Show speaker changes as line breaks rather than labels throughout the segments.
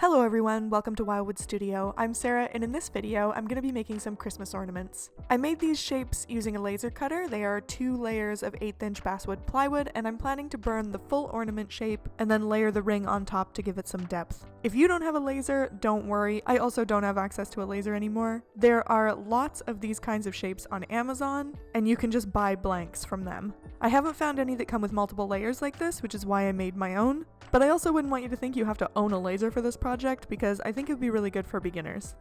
Hello everyone, welcome to Wildwood Studio. I'm Sarah, and in this video, I'm going to be making some Christmas ornaments. I made these shapes using a laser cutter. They are 2 layers of 1/8" basswood plywood, and I'm planning to burn the full ornament shape and then layer the ring on top to give it some depth. If you don't have a laser, don't worry. I also don't have access to a laser anymore. There are lots of these kinds of shapes on Amazon, and you can just buy blanks from them. I haven't found any that come with multiple layers like this, which is why I made my own, but I also wouldn't want you to think you have to own a laser for this project because I think it would be really good for beginners.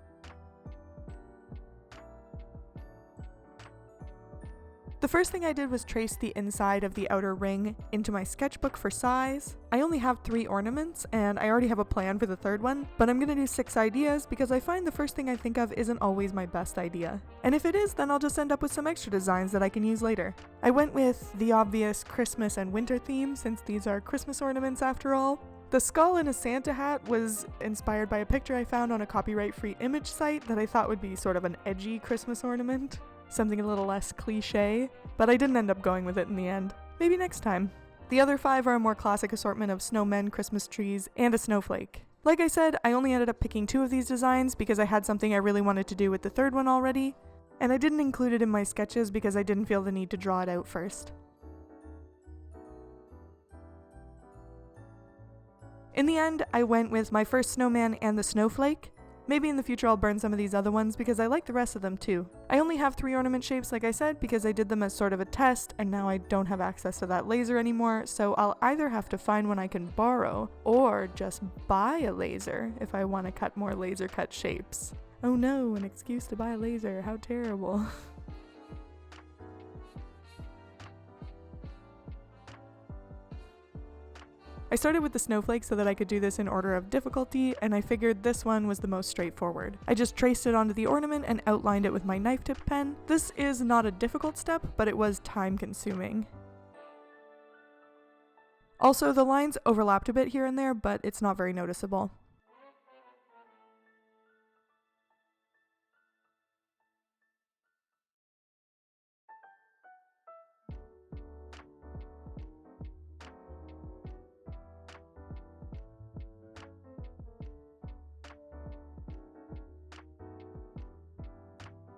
The first thing I did was trace the inside of the outer ring into my sketchbook for size. I only have 3 ornaments, and I already have a plan for the third one, but I'm gonna do 6 ideas because I find the first thing I think of isn't always my best idea. And if it is, then I'll just end up with some extra designs that I can use later. I went with the obvious Christmas and winter theme since these are Christmas ornaments after all. The skull in a Santa hat was inspired by a picture I found on a copyright-free image site that I thought would be sort of an edgy Christmas ornament. Something a little less cliche, but I didn't end up going with it in the end. Maybe next time. The other 5 are a more classic assortment of snowmen, Christmas trees, and a snowflake. Like I said, I only ended up picking 2 of these designs because I had something I really wanted to do with the third one already, and I didn't include it in my sketches because I didn't feel the need to draw it out first. In the end, I went with my first snowman and the snowflake. Maybe in the future I'll burn some of these other ones because I like the rest of them too. I only have 3 ornament shapes like I said because I did them as sort of a test and now I don't have access to that laser anymore, so I'll either have to find one I can borrow or just buy a laser if I want to cut more laser cut shapes. Oh no, an excuse to buy a laser, how terrible. I started with the snowflake so that I could do this in order of difficulty, and I figured this one was the most straightforward. I just traced it onto the ornament and outlined it with my knife tip pen. This is not a difficult step, but it was time consuming. Also, the lines overlapped a bit here and there, but it's not very noticeable.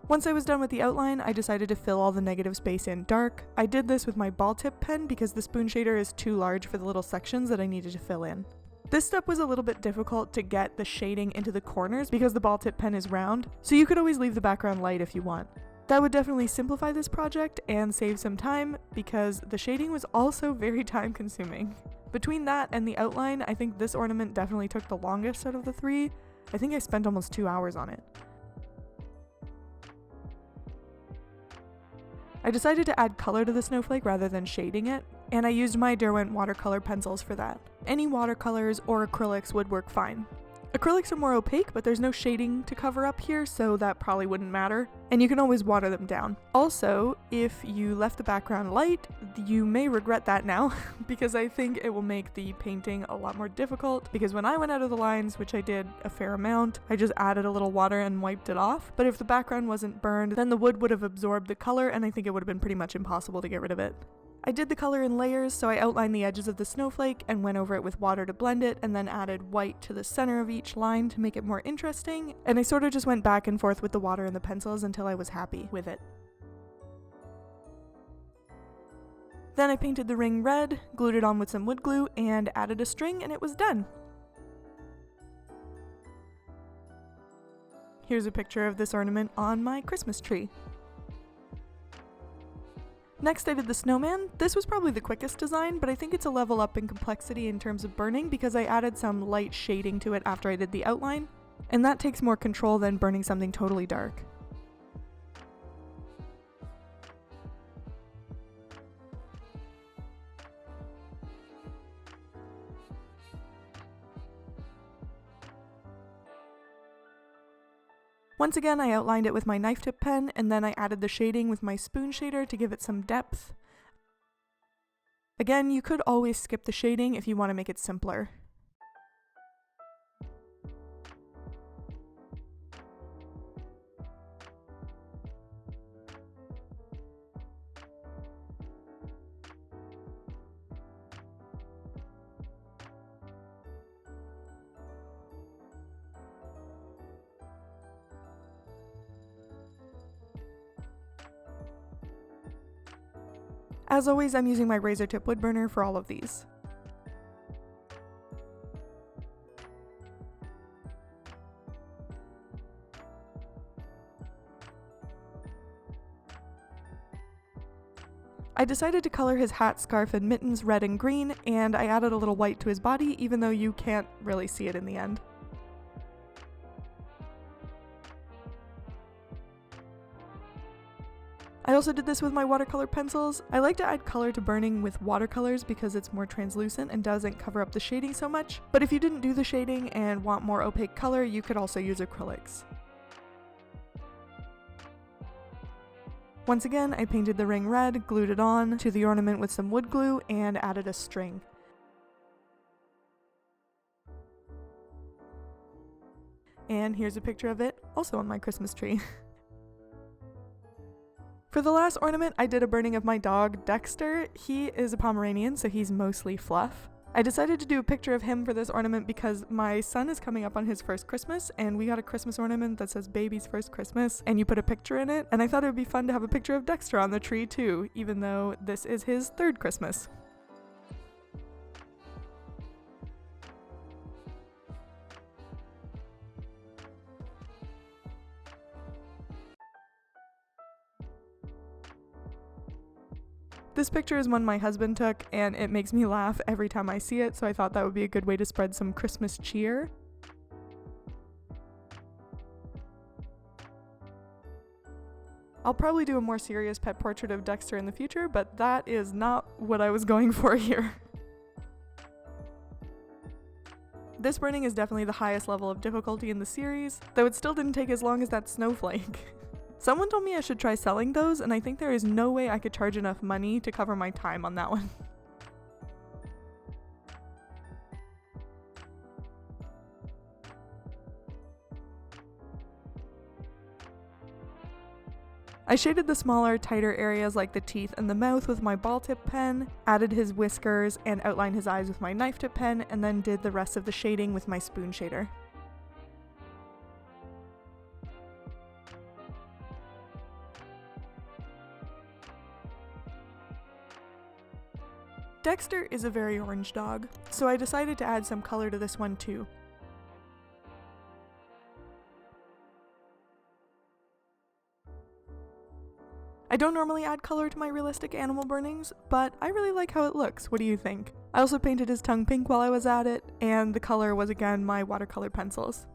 Once I was done with the outline, I decided to fill all the negative space in dark. I did this with my ball tip pen because the spoon shader is too large for the little sections that I needed to fill in. This step was a little bit difficult to get the shading into the corners because the ball tip pen is round, so you could always leave the background light if you want. That would definitely simplify this project and save some time because the shading was also very time consuming. Between that and the outline, I think this ornament definitely took the longest out of the 3. I think I spent almost 2 hours on it. I decided to add color to the snowflake rather than shading it, and I used my Derwent watercolor pencils for that. Any watercolors or acrylics would work fine. Acrylics are more opaque, but there's no shading to cover up here, so that probably wouldn't matter, and you can always water them down. Also, if you left the background light, you may regret that now, because I think it will make the painting a lot more difficult, because when I went out of the lines, which I did a fair amount, I just added a little water and wiped it off, but if the background wasn't burned, then the wood would have absorbed the color, and I think it would have been pretty much impossible to get rid of it. I did the color in layers, so I outlined the edges of the snowflake and went over it with water to blend it, and then added white to the center of each line to make it more interesting, and I sort of just went back and forth with the water and the pencils until I was happy with it. Then I painted the ring red, glued it on with some wood glue, and added a string, and it was done! Here's a picture of this ornament on my Christmas tree. Next I did the snowman. This was probably the quickest design, but I think it's a level up in complexity in terms of burning because I added some light shading to it after I did the outline, and that takes more control than burning something totally dark. Once again, I outlined it with my knife tip pen, and then I added the shading with my spoon shader to give it some depth. Again, you could always skip the shading if you want to make it simpler. As always, I'm using my razor tip wood burner for all of these. I decided to color his hat, scarf, and mittens red and green, and I added a little white to his body, even though you can't really see it in the end. I also did this with my watercolor pencils. I like to add color to burning with watercolors because it's more translucent and doesn't cover up the shading so much, but if you didn't do the shading and want more opaque color, you could also use acrylics. Once again, I painted the ring red, glued it on to the ornament with some wood glue, and added a string. And here's a picture of it, also on my Christmas tree. For the last ornament, I did a burning of my dog, Dexter. He is a Pomeranian, so he's mostly fluff. I decided to do a picture of him for this ornament because my son is coming up on his first Christmas, and we got a Christmas ornament that says baby's first Christmas, and you put a picture in it, and I thought it would be fun to have a picture of Dexter on the tree too, even though this is his third Christmas. This picture is one my husband took, and it makes me laugh every time I see it, so I thought that would be a good way to spread some Christmas cheer. I'll probably do a more serious pet portrait of Dexter in the future, but that is not what I was going for here. This burning is definitely the highest level of difficulty in the series, though it still didn't take as long as that snowflake. Someone told me I should try selling those, and I think there is no way I could charge enough money to cover my time on that one. I shaded the smaller, tighter areas like the teeth and the mouth with my ball tip pen, added his whiskers and outlined his eyes with my knife tip pen, and then did the rest of the shading with my spoon shader. Dexter is a very orange dog, so I decided to add some color to this one too. I don't normally add color to my realistic animal burnings, but I really like how it looks. What do you think? I also painted his tongue pink while I was at it, and the color was again my watercolor pencils.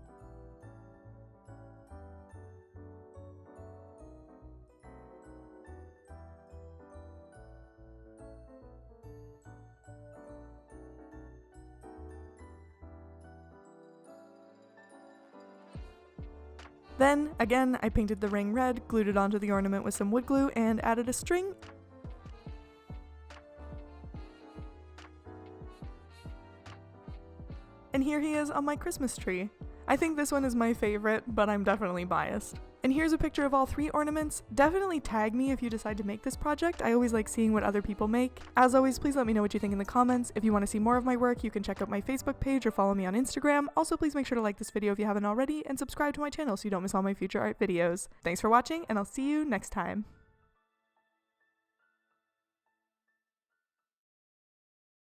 Then, again, I painted the ring red, glued it onto the ornament with some wood glue, and added a string. And here he is on my Christmas tree. I think this one is my favorite, but I'm definitely biased. And here's a picture of all three ornaments. Definitely tag me if you decide to make this project. I always like seeing what other people make. As always, please let me know what you think in the comments. If you want to see more of my work, you can check out my Facebook page or follow me on Instagram. Also, please make sure to like this video if you haven't already, and subscribe to my channel so you don't miss all my future art videos. Thanks for watching, and I'll see you next time.